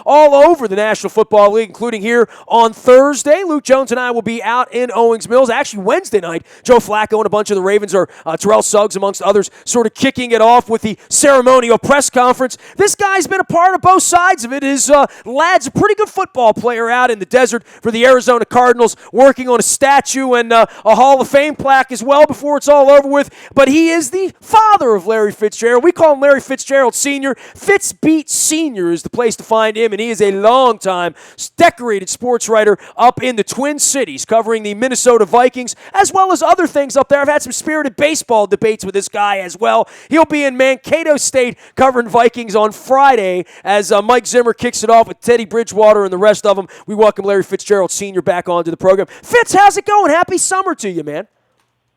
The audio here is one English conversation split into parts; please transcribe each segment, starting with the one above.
all over the National Football League, including here on Thursday. Luke Jones and I will be out in Owings Mills. Actually, Wednesday night, Joe Flacco and a bunch of the Ravens, or Terrell Suggs amongst others, sort of kicking it off with the ceremonial press conference. This guy's been a part of both sides of it. His lad's a pretty good football player out in the desert for the Arizona Cardinals, working on a statue and a Hall of Fame plaque as well before it's all over with. But he is the father of Larry Fitzgerald. We call him Larry Fitzgerald Sr. Fitzbeat Sr. is the place to find him, and he is a long-time decorated sports writer up in the Twin Cities, covering the Minnesota Vikings as well as other things up there. I've had some spirited baseball debates with this guy as well. He'll be in Mankato State covering Vikings on Friday as Mike Zimmer kicks it off with Teddy Bridgewater and the rest of them. We welcome Larry Fitzgerald Sr. back onto the program. Fitz, how's it going? Happy summer to you, man.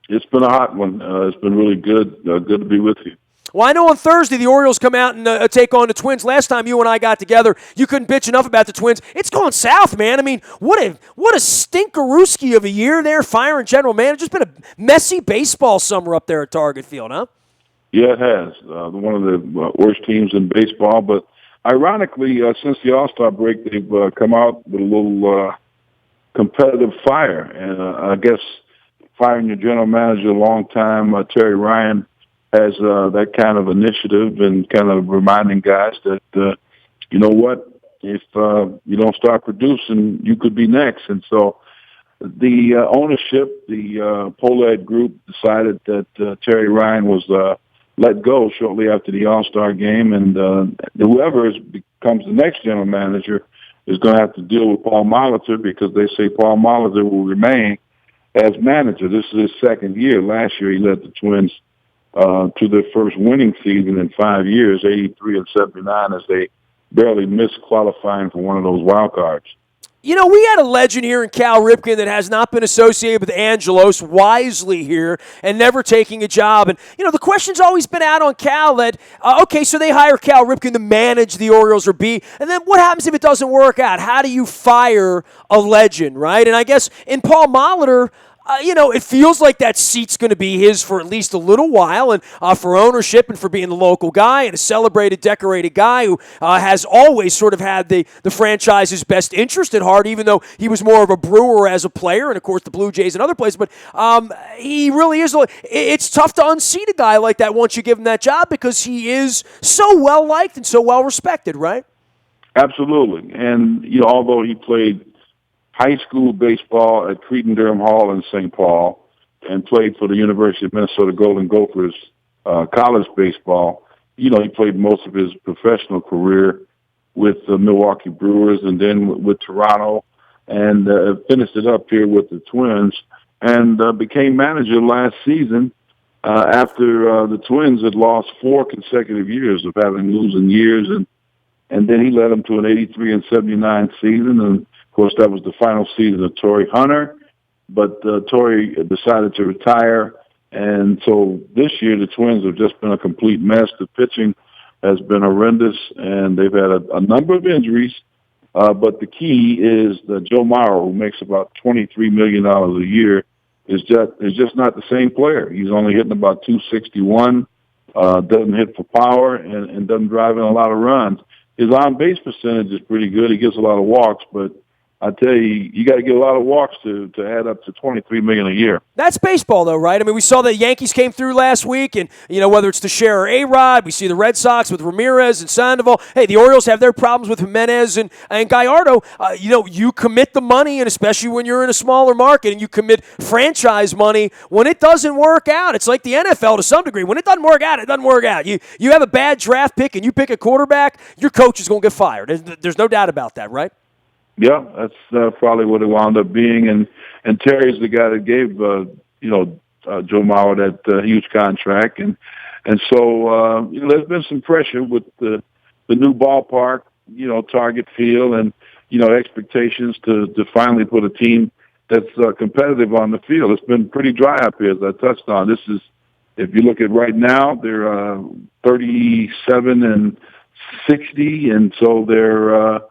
It's been a hot one. It's been really good. Good to be with you. Well, I know on Thursday the Orioles come out and take on the Twins. Last time you and I got together, you couldn't bitch enough about the Twins. It's going south, man. I mean, what a stinkerooski of a year there, firing general manager. It's been a messy baseball summer up there at Target Field, huh? Yeah, it has. One of the worst teams in baseball. But ironically, since the All-Star break, they've come out with a little competitive fire. And I guess firing your general manager a long time, Terry Ryan, has that kind of initiative and kind of reminding guys that, you know what, if you don't start producing, you could be next. And so the ownership, the Pollad Group, decided that Terry Ryan was let go shortly after the All-Star game, and whoever becomes the next general manager is going to have to deal with Paul Molitor, because they say Paul Molitor will remain as manager. This is his second year. Last year he led the Twins to their first winning season in 5 years, 83-79, as they barely missed qualifying for one of those wild cards. You know, we had a legend here in Cal Ripken that has not been associated with Angelos, wisely here, and never taking a job. And, you know, the question's always been out on Cal that, okay, so they hire Cal Ripken to manage the Orioles or B, and then what happens if it doesn't work out? How do you fire a legend, right? And I guess in Paul Molitor, you know, it feels like that seat's going to be his for at least a little while, and for ownership and for being the local guy and a celebrated, decorated guy who has always sort of had the franchise's best interest at heart, even though he was more of a Brewer as a player, and, of course, the Blue Jays and other places. But he really is. It's tough to unseat a guy like that once you give him that job, because he is so well-liked and so well-respected, right? Absolutely. And, you know, although he played high school baseball at Cretin-Derham Hall in St. Paul and played for the University of Minnesota Golden Gophers college baseball, you know, he played most of his professional career with the Milwaukee Brewers and then with Toronto, and finished it up here with the Twins, and became manager last season after the Twins had lost 4 consecutive years of having losing years, and then he led them to an 83-79 season. And of course, that was the final season of Torrey Hunter, but Torrey decided to retire. And so this year, the Twins have just been a complete mess. The pitching has been horrendous, and they've had a number of injuries. But the key is that Joe Mauer, who makes about $23 million a year, is just not the same player. He's only hitting about 261, doesn't hit for power, and doesn't drive in a lot of runs. His on-base percentage is pretty good. He gets a lot of walks, but I tell you, you got to get a lot of walks to add up to $23 million a year. That's baseball, though, right? I mean, we saw the Yankees came through last week, and, you know, whether it's Teixeira or A-Rod, we see the Red Sox with Ramirez and Sandoval. Hey, the Orioles have their problems with Jimenez and Gallardo. You know, you commit the money, and especially when you're in a smaller market, and you commit franchise money. When it doesn't work out, it's like the NFL to some degree. When it doesn't work out, it doesn't work out. You have a bad draft pick, and you pick a quarterback, your coach is going to get fired. There's no doubt about that, right? Yeah, that's probably what it wound up being, and Terry's the guy that gave Joe Mauer that huge contract, and so you know, there's been some pressure with the new ballpark, you know, Target Field, and you know, expectations to finally put a team that's competitive on the field. It's been pretty dry up here, as I touched on. This is, if you look at right now, they're 37-60, and so they're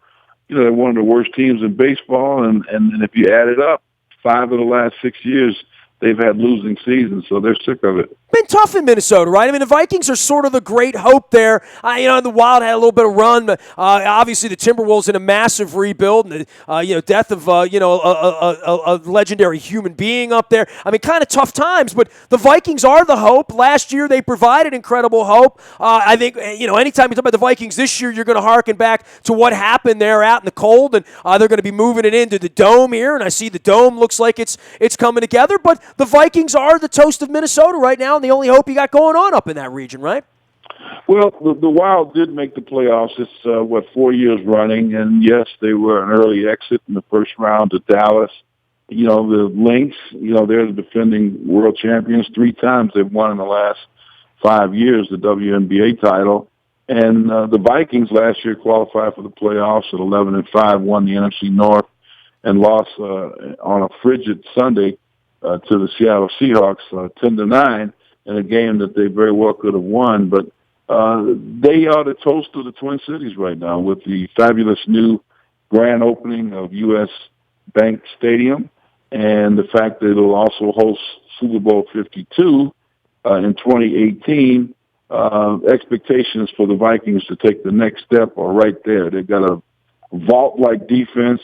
they're one of the worst teams in baseball, and if you add it up, 5 of the last 6 years, they've had losing seasons, so they're sick of it. Been tough in Minnesota, right? I mean, the Vikings are sort of the great hope there. The Wild had a little bit of run. But, obviously, the Timberwolves in a massive rebuild, and the death of a legendary human being up there. I mean, kind of tough times. But the Vikings are the hope. Last year, they provided incredible hope. I think anytime you talk about the Vikings this year, you're going to harken back to what happened there out in the cold, and they're going to be moving it into the Dome here. And I see the Dome looks like it's coming together. But the Vikings are the toast of Minnesota right now. And the only hope you got going on up in that region, right? Well, the Wild did make the playoffs. It's 4 years running, and yes, they were an early exit in the first round to Dallas. The Lynx, they're the defending world champions. 3 times they've won in the last 5 years the WNBA title, and the Vikings last year qualified for the playoffs at 11-5, won the NFC North, and lost on a frigid Sunday to the Seattle Seahawks 10-9. In a game that they very well could have won. But they are the toast of the Twin Cities right now with the fabulous new grand opening of U.S. Bank Stadium and the fact that it'll also host Super Bowl 52 in 2018. Expectations for the Vikings to take the next step are right there. They've got a vault-like defense.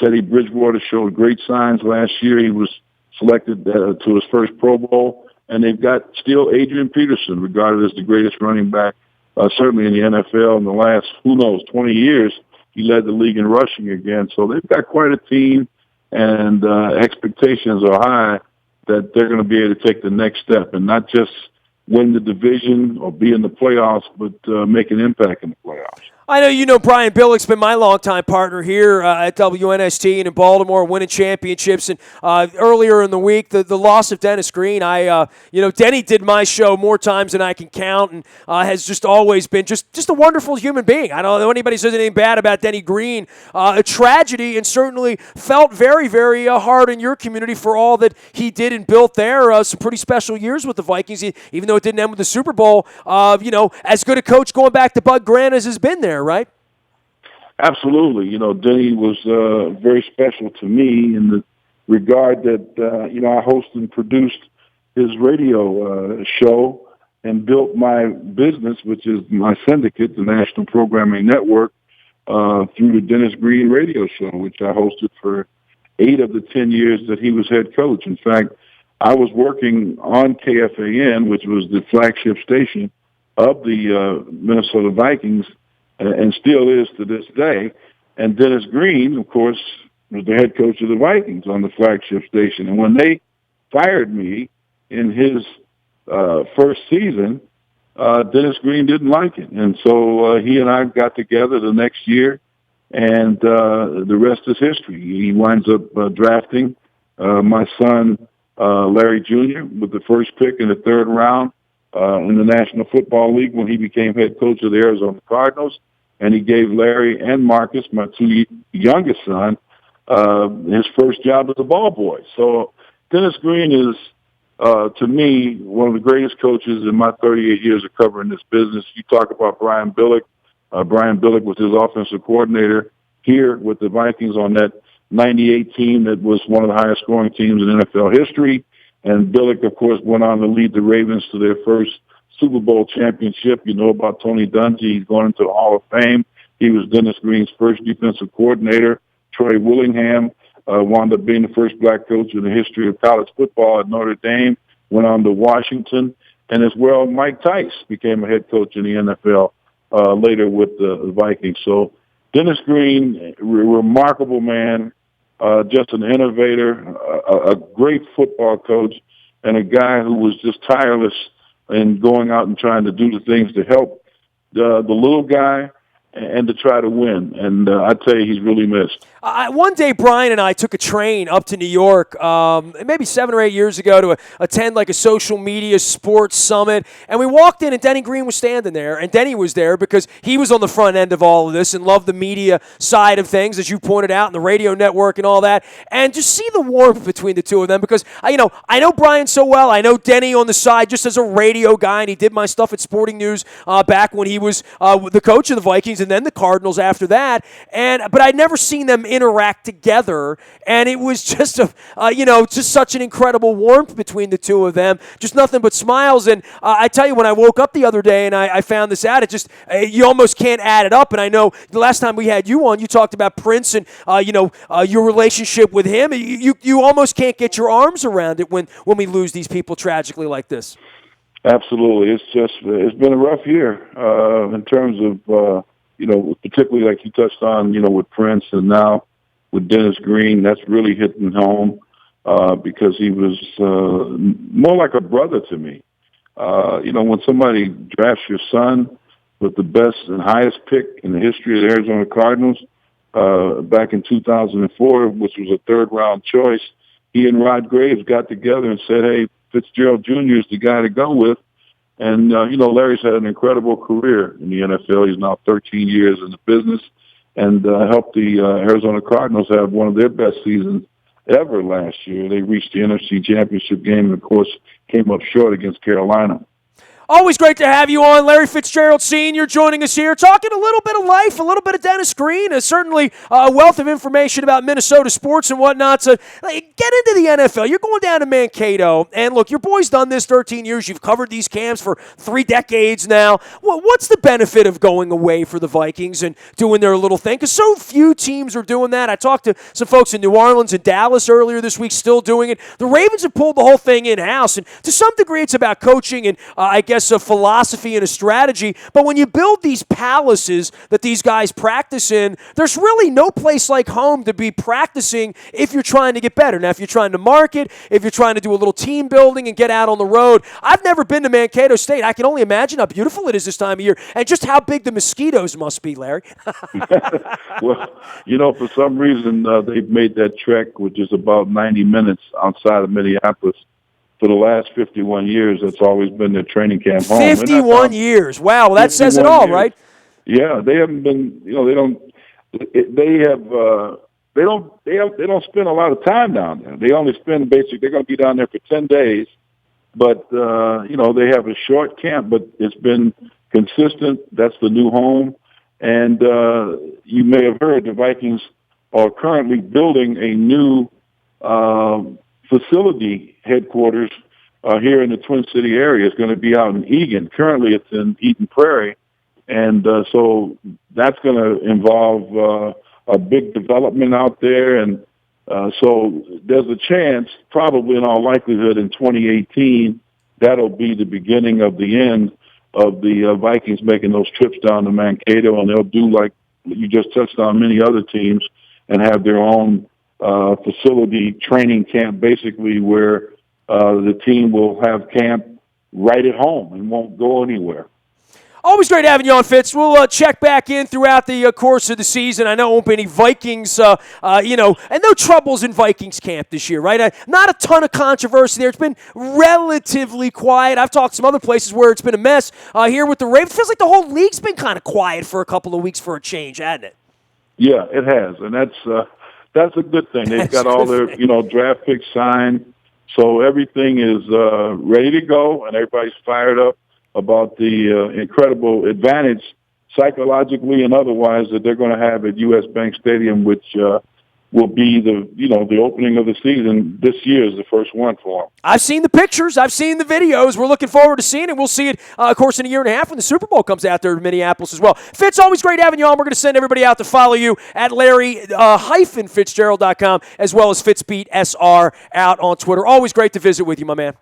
Teddy Bridgewater showed great signs last year. He was selected to his first Pro Bowl. And they've got still Adrian Peterson, regarded as the greatest running back, certainly in the NFL in the last, 20 years. He led the league in rushing again. So they've got quite a team, and expectations are high that they're going to be able to take the next step and not just win the division or be in the playoffs, but make an impact in the playoffs. I know Brian Billick's been my longtime partner here at WNST and in Baltimore, winning championships. And earlier in the week, the loss of Dennis Green, Denny did my show more times than I can count, and has just always been just a wonderful human being. I don't know anybody says anything bad about Denny Green. A tragedy, and certainly felt very, very hard in your community for all that he did and built there. Some pretty special years with the Vikings, even though it didn't end with the Super Bowl. As good a coach going back to Bud Grant as has been there. Right? Absolutely. Denny was very special to me in the regard that, I hosted and produced his radio show and built my business, which is my syndicate, the National Programming Network, through the Dennis Green radio show, which I hosted for 8 of the 10 years that he was head coach. In fact, I was working on KFAN, which was the flagship station of the Minnesota Vikings, and still is to this day. And Dennis Green, of course, was the head coach of the Vikings on the flagship station. And when they fired me in his first season, Dennis Green didn't like it. And so he and I got together the next year, and the rest is history. He winds up drafting my son, Larry Jr., with the first pick in the 3rd round. In the National Football League when he became head coach of the Arizona Cardinals, and he gave Larry and Marcus, my 2 youngest son, his first job as a ball boy. So Dennis Green is, to me, one of the greatest coaches in my 38 years of covering this business. You talk about Brian Billick. Brian Billick was his offensive coordinator here with the Vikings on that 98 team that was one of the highest scoring teams in NFL history. And Billick, of course, went on to lead the Ravens to their first Super Bowl championship. You know about Tony Dungy. He's going into the Hall of Fame. He was Dennis Green's first defensive coordinator. Troy Willingham wound up being the first black coach in the history of college football at Notre Dame, went on to Washington. And as well, Mike Tice became a head coach in the NFL later with the Vikings. So Dennis Green, remarkable man. Just an innovator, a great football coach, and a guy who was just tireless in going out and trying to do the things to help the little guy and to try to win. And I tell you, he's really missed. One day, Brian and I took a train up to New York, maybe 7 or 8 years ago, to attend like a social media sports summit. And we walked in, and Denny Green was standing there. And Denny was there because he was on the front end of all of this and loved the media side of things, as you pointed out, and the radio network and all that. And just see the warmth between the two of them, because I know Brian so well. I know Denny on the side just as a radio guy, and he did my stuff at Sporting News back when he was the coach of the Vikings. And and then the Cardinals after that. But I'd never seen them interact together, and it was just just such an incredible warmth between the two of them. Just nothing but smiles. And I tell you, when I woke up the other day and I found this out, it just you almost can't add it up. And I know the last time we had you on, you talked about Prince and your relationship with him. You almost can't get your arms around it when we lose these people tragically like this. Absolutely. It's been a rough year in terms of, particularly like you touched on, with Prince and now with Dennis Green. That's really hitting home because he was more like a brother to me. When somebody drafts your son with the best and highest pick in the history of the Arizona Cardinals back in 2004, which was a third-round choice, he and Rod Graves got together and said, hey, Fitzgerald Jr. is the guy to go with. And, Larry's had an incredible career in the NFL. He's now 13 years in the business and helped the Arizona Cardinals have one of their best seasons ever last year. They reached the NFC Championship game and, of course, came up short against Carolina. Always great to have you on. Larry Fitzgerald Sr. joining us here, talking a little bit of life, a little bit of Dennis Green, and certainly a wealth of information about Minnesota sports and whatnot. So get into the NFL. You're going down to Mankato, and look, your boy's done this 13 years. You've covered these camps for 3 decades now. What's the benefit of going away for the Vikings and doing their little thing? Because so few teams are doing that. I talked to some folks in New Orleans and Dallas earlier this week still doing it. The Ravens have pulled the whole thing in-house, and to some degree it's about coaching and, I guess, a philosophy and a strategy. But when you build these palaces that these guys practice in, there's really no place like home to be practicing if you're trying to get better. Now, if you're trying to market, if you're trying to do a little team building and get out on the road. I've never been to Mankato State. I can only imagine how beautiful it is this time of year and just how big the mosquitoes must be, Larry. Well, for some reason, they've made that trek, which is about 90 minutes outside of Minneapolis. For the last 51 years, that's always been their training camp home. 51 years. Wow, well, that says it all, years. Right? Yeah, they haven't been. They don't spend a lot of time down there. They only spend basically. They're going to be down there for 10 days, but they have a short camp, but it's been consistent. That's the new home, and you may have heard the Vikings are currently building a new facility headquarters here in the Twin City area. It's going to be out in Eagan. Currently, it's in Eden Prairie, and so that's going to involve a big development out there. And so there's a chance, probably in all likelihood, in 2018, that'll be the beginning of the end of the Vikings making those trips down to Mankato, and they'll do like you just touched on many other teams and have their own facility training camp, basically where the team will have camp right at home and won't go anywhere. Always great having you on, Fitz. We'll check back in throughout the course of the season. I know it won't be any Vikings, and no troubles in Vikings camp this year, right? Not a ton of controversy there. It's been relatively quiet. I've talked to some other places where it's been a mess. Here with the Ravens, it feels like the whole league's been kind of quiet for a couple of weeks for a change, hasn't it? Yeah, it has, and that's a good thing. They've got all their, draft picks signed. So everything is ready to go, and everybody's fired up about the incredible advantage psychologically and otherwise that they're going to have at U.S. Bank Stadium, which will be the opening of the season. This year is the first one for them. I've seen the pictures. I've seen the videos. We're looking forward to seeing it. We'll see it, of course, in a year and a half when the Super Bowl comes out there in Minneapolis as well. Fitz, always great having you on. We're going to send everybody out to follow you at Larry-Fitzgerald.com as well as FitzBeatSR out on Twitter. Always great to visit with you, my man.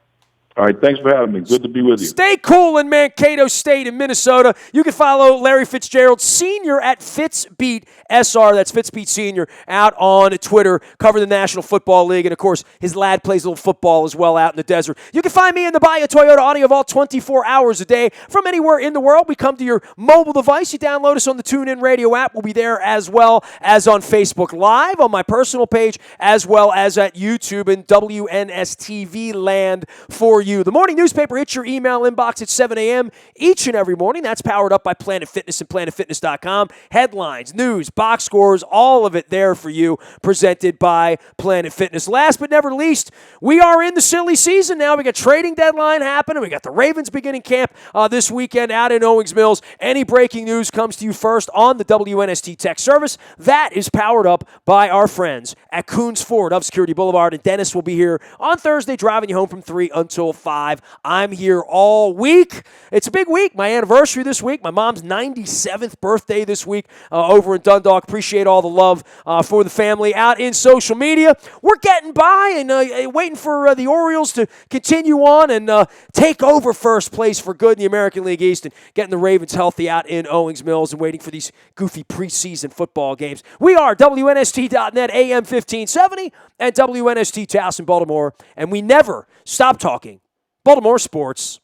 All right, thanks for having me. Good to be with you. Stay cool in Mankato State in Minnesota. You can follow Larry Fitzgerald Sr. at FitzBeatSR. That's FitzBeat Sr. out on Twitter. Cover the National Football League. And, of course, his lad plays a little football as well out in the desert. You can find me in the Bahia Toyota Audio Vault 24 hours a day. From anywhere in the world, we come to your mobile device. You download us on the TuneIn Radio app. We'll be there as well as on Facebook Live, on my personal page, as well as at YouTube and WNSTV land for you. The morning newspaper hits your email inbox at 7 a.m. each and every morning. That's powered up by Planet Fitness and PlanetFitness.com. Headlines, news, box scores, all of it there for you, presented by Planet Fitness. Last but never least, we are in the silly season now. We got trading deadline happening. We got the Ravens beginning camp this weekend out in Owings Mills. Any breaking news comes to you first on the WNST Tech Service. That is powered up by our friends at Coons Ford of Security Boulevard. And Dennis will be here on Thursday driving you home from 3 until 5. I'm here all week. It's a big week. My anniversary this week. My mom's 97th birthday this week over in Dundalk. Appreciate all the love for the family out in social media. We're getting by and waiting for the Orioles to continue on and take over first place for good in the American League East and getting the Ravens healthy out in Owings Mills and waiting for these goofy preseason football games. We are WNST.net, AM 1570, and WNST Taos in Baltimore, and we never stop talking Baltimore sports.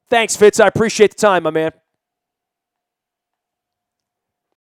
Thanks, Fitz. I appreciate the time, my man.